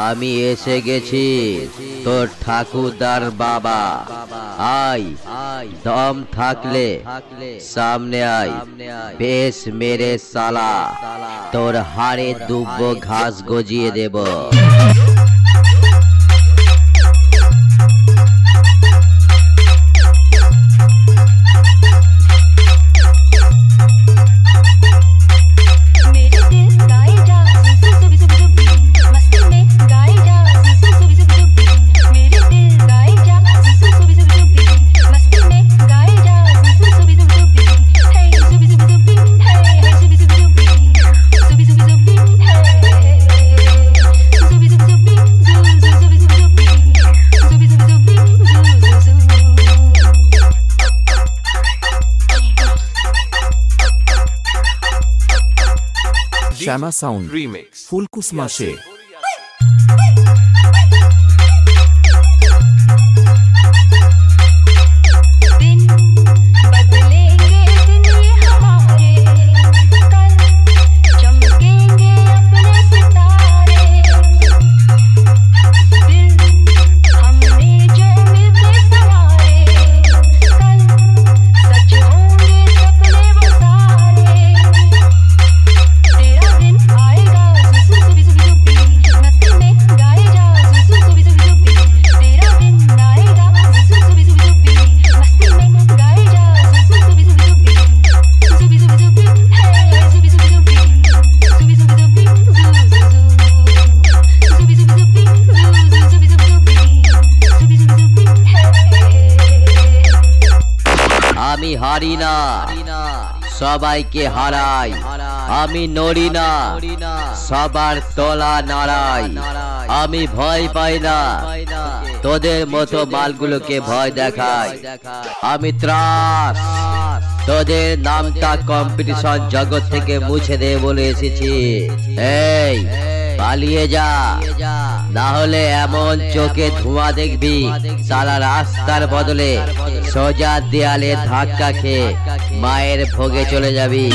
আমি এসে গেছি তোর ঠাকুরদার বাবা। আয় দম থাকলে সামনে আয়, বেশ মেরে সালা তোর হাড়ে দুব্বো ঘাস গজিয়ে দেব। Shama Sound Remix Fulkus Mashe আমি হারি না, সবাইকে হারাই। আমি নড়ি না, সবার তলা নাড়াই। আমি ভয় পাই না, তোদের মতো মালগুলোকে ভয় দেখাই। আমি ত্রাস, তোদের নামটা কম্পিটিশন জগৎ থেকে মুছে দে বলে এসেছি। এই পালিয়ে যা, না হলে এমন চোখে ধোঁয়া দেখবি সারা রাস্তার বদলে সোজা দেয়ালে ধাক্কা খেয়ে মায়ের ভোগে চলে যাবি।